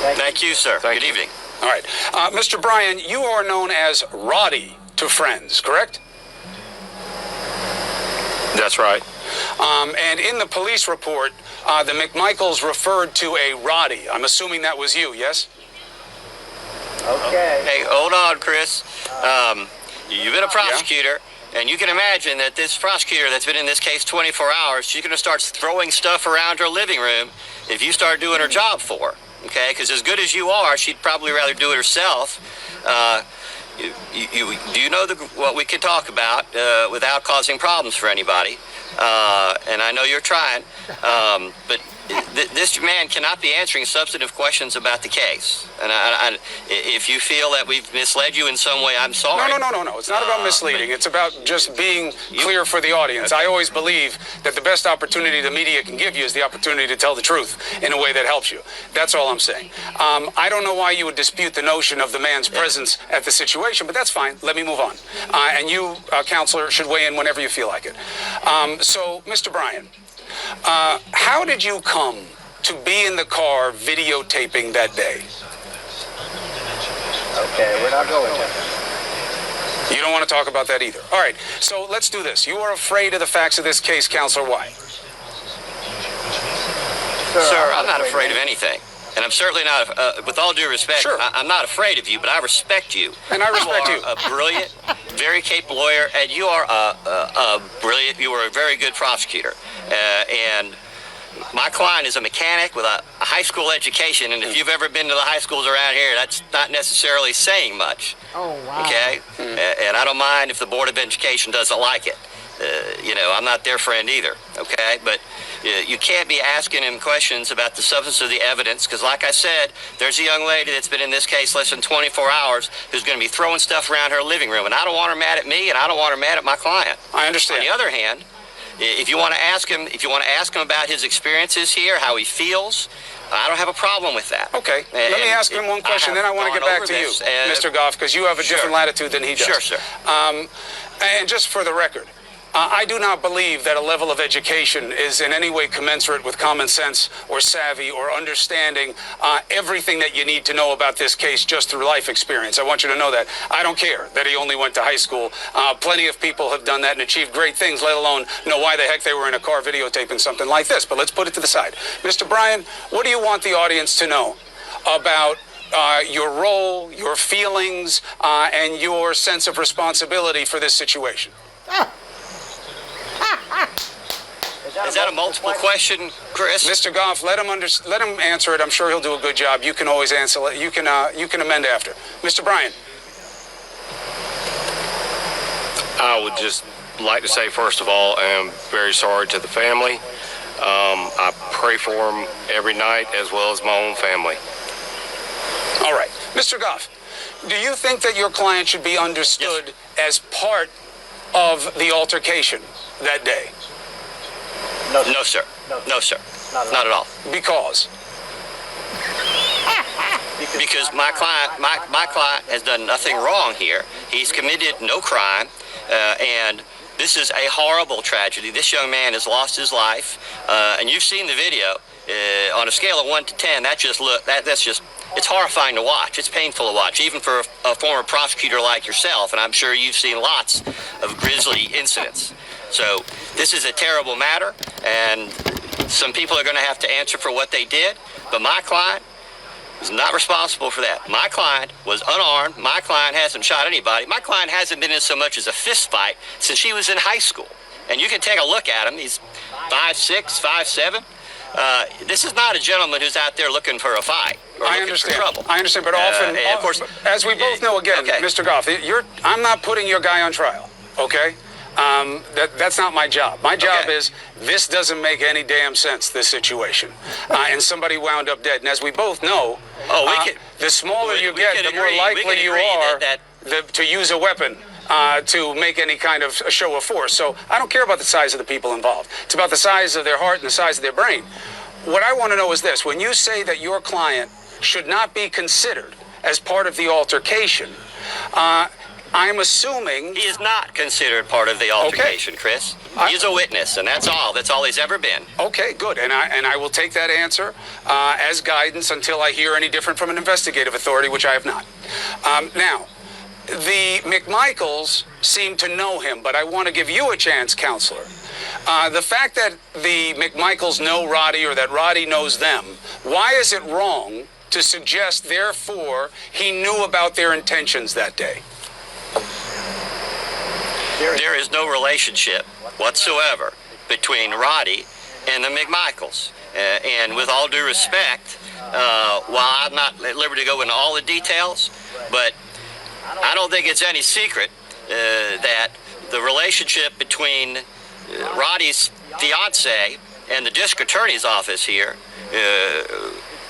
Thank you, sir. Good evening. All right. Mr. Bryan, you are known as Roddy to friends, correct? That's right. And in the police report, the McMichaels referred to a Roddy. I'm assuming that was you, yes? Okay. Hey, hold on, Chris. You've been a prosecutor, and you can imagine that this prosecutor that's been in this case 24 hours, she's going to start throwing stuff around her living room if you start doing her job for her, okay? Because as good as you are, she'd probably rather do it herself. Do you know what we can talk about without causing problems for anybody? And I know you're trying, but this man cannot be answering substantive questions about the case. And if you feel that we've misled you in some way, I'm sorry. No. It's not about misleading. It's about just being clear for the audience. Okay. I always believe that the best opportunity the media can give you is the opportunity to tell the truth in a way that helps you. That's all I'm saying. I don't know why you would dispute the notion of the man's presence at the situation, but that's fine. Let me move on. And you, counselor, should weigh in whenever you feel like it. So, Mr. Bryan, how did you come to be in the car videotaping that day? Okay, we're not going to. You don't want to talk about that either. All right, so let's do this. You are afraid of the facts of this case, Counselor. Why? Sir, I'm not afraid of anything. And I'm certainly not, with all due respect, sure. I'm not afraid of you, but I respect you. And I respect you. You are a brilliant, very capable lawyer, and you are you are a very good prosecutor. And my client is a mechanic with a high school education, and if you've ever been to the high schools around here, that's not necessarily saying much. Oh, wow. Okay? And I don't mind if the Board of Education doesn't like it. I'm not their friend either, okay? But you can't be asking him questions about the substance of the evidence, because like I said, there's a young lady that's been in this case less than 24 hours who's going to be throwing stuff around her living room, and I don't want her mad at me, and I don't want her mad at my client. I understand. On the other hand, if you want to ask him about his experiences here, how he feels, I don't have a problem with that. Okay. Let me ask him one question, then I want to get back to you, Mr. Goff, because you have a different latitude than he does. Sure, sir. And just for the record, I do not believe that a level of education is in any way commensurate with common sense or savvy or understanding everything that you need to know about this case just through life experience. I want you to know that. I don't care that he only went to high school. Plenty of people have done that and achieved great things, let alone know why the heck they were in a car videotaping something like this. But let's put it to the side. Mr. Bryan, what do you want the audience to know about your role, your feelings, and your sense of responsibility for this situation? Is that a multiple question, Chris? Mr. Goff, let him answer it. I'm sure he'll do a good job. You can always answer it. You can amend after. Mr. Bryan. I would just like to say, first of all, I am very sorry to the family. I pray for them every night, as well as my own family. All right. Mr. Goff, do you think that your client should be understood as part of the altercation that day? No, sir. No, sir. Not at all. Because my client has done nothing wrong here. He's committed no crime, and this is a horrible tragedy. This young man has lost his life, and you've seen the video. On a scale of 1 to 10, it's horrifying to watch. It's painful to watch, even for a former prosecutor like yourself, and I'm sure you've seen lots of grisly incidents. So this is a terrible matter, and some people are going to have to answer for what they did, but my client is not responsible for that. My client was unarmed. My client hasn't shot anybody. My client hasn't been in so much as a fist fight since he was in high school. And you can take a look at him. He's 5'6", 5'7". This is not a gentleman who's out there looking for a fight or looking for trouble. I understand, but often, of course, as we both know, again, okay. Mr. Goff, I'm not putting your guy on trial, okay? That's not my job. My job is, this doesn't make any damn sense, this situation. And somebody wound up dead. And as we both know, the smaller you get, the more likely you are to use a weapon to make any kind of a show of force. So I don't care about the size of the people involved. It's about the size of their heart and the size of their brain. What I want to know is this. When you say that your client should not be considered as part of the altercation, I'm assuming... He is not considered part of the altercation, Chris. He's a witness, and that's all. That's all he's ever been. Okay, good. And I will take that answer as guidance until I hear any different from an investigative authority, which I have not. Now, the McMichaels seem to know him, but I want to give you a chance, counselor. The fact that the McMichaels know Roddy or that Roddy knows them, why is it wrong to suggest, therefore, he knew about their intentions that day? There is no relationship whatsoever between Roddy and the McMichaels. And with all due respect, while I'm not at liberty to go into all the details, but I don't think it's any secret that the relationship between Roddy's fiance and the district attorney's office here,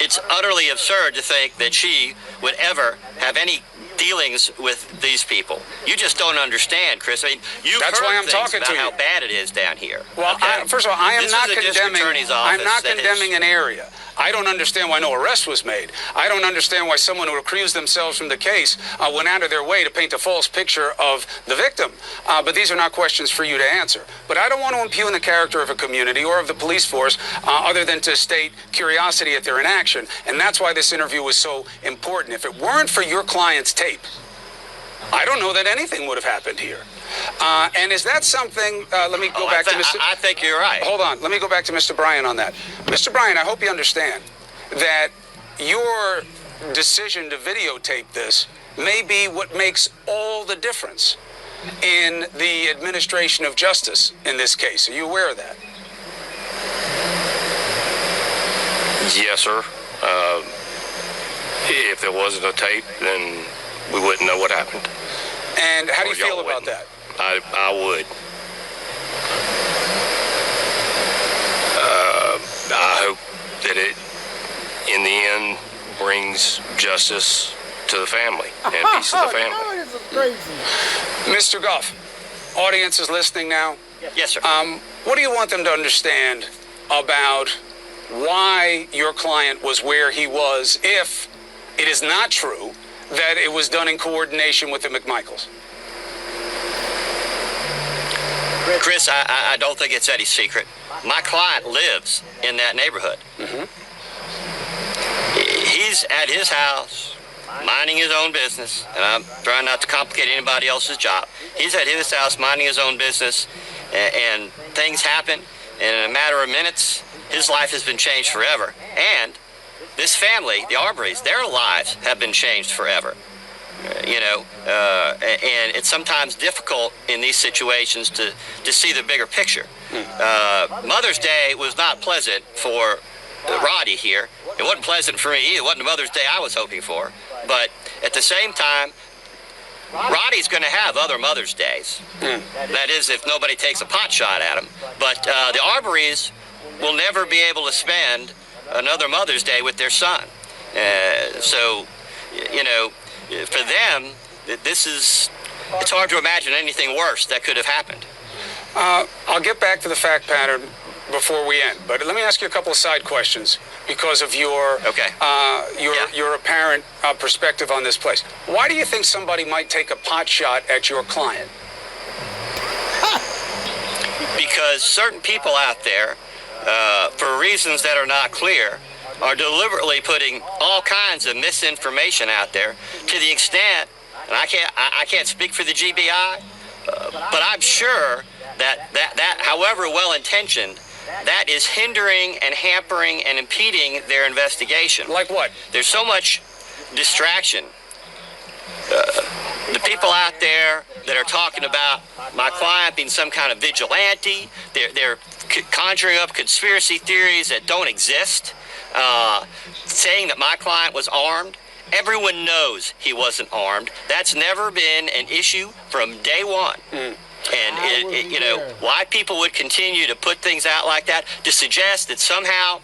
it's utterly absurd to think that she would ever have any dealings with these people. You just don't understand, Chris. I mean, you've That's heard why I'm things talking about to you. how bad it is down here. Well, okay? first of all, I am This not is the district condemning. attorney's I'm not office that condemning an area. I don't understand why no arrest was made. I don't understand why someone who recused themselves from the case went out of their way to paint a false picture of the victim. But these are not questions for you to answer. But I don't want to impugn the character of a community or of the police force other than to state curiosity at their inaction. And that's why this interview was so important. If it weren't for your client's tape, I don't know that anything would have happened here. And is that something, let me go back to Mr. I think you're right. Hold on. Let me go back to Mr. Bryan on that. Mr. Bryan, I hope you understand that your decision to videotape this may be what makes all the difference in the administration of justice in this case. Are you aware of that? Yes, sir. If there wasn't a tape, then we wouldn't know what happened. And how do you Or y'all feel about wouldn't. that? I would. I hope that it, in the end, brings justice to the family and peace to the family. This is crazy. Mr. Goff, audience is listening now. Yes, sir. What do you want them to understand about why your client was where he was if it is not true that it was done in coordination with the McMichaels? Chris, I don't think it's any secret. My client lives in that neighborhood. Mm-hmm. He's at his house, minding his own business, and I'm trying not to complicate anybody else's job. He's at his house, minding his own business, and things happen, and in a matter of minutes, his life has been changed forever. And this family, the Arborys, their lives have been changed forever. And it's sometimes difficult in these situations to see the bigger picture. Mother's Day was not pleasant for Roddy here. It wasn't pleasant for me either. It wasn't the Mother's Day I was hoping for. But at the same time, Roddy's going to have other Mother's Days. That is, if nobody takes a pot shot at him. But the Arborys will never be able to spend another Mother's Day with their son. For them, it's hard to imagine anything worse that could have happened. I'll get back to the fact pattern before we end, but let me ask you a couple of side questions because of your your apparent perspective on this place. Why do you think somebody might take a pot shot at your client? Because certain people out there, for reasons that are not clear, are deliberately putting all kinds of misinformation out there to the extent, and I can't speak for the GBI, but I'm sure that however well-intentioned, that is hindering and hampering and impeding their investigation. Like what? There's so much distraction. The people out there that are talking about my client being some kind of vigilante, they're conjuring up conspiracy theories that don't exist, saying that my client was armed. Everyone knows he wasn't armed. That's never been an issue from day one. And why people would continue to put things out like that, to suggest that somehow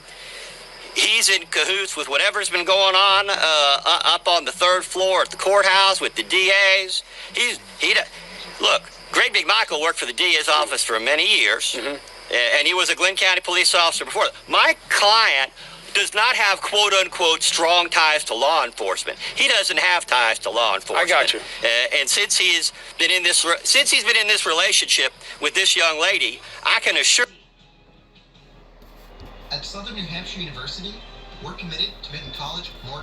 he's in cahoots with whatever's been going on up on the third floor at the courthouse with the DAs. Look, Greg McMichael worked for the DA's office for many years, and he was a Glenn County police officer before that. My client does not have quote unquote strong ties to law enforcement. He doesn't have ties to law enforcement. I got you. And since he's been in this relationship with this young lady, I can assure. At Southern New Hampshire University, we're committed to making college more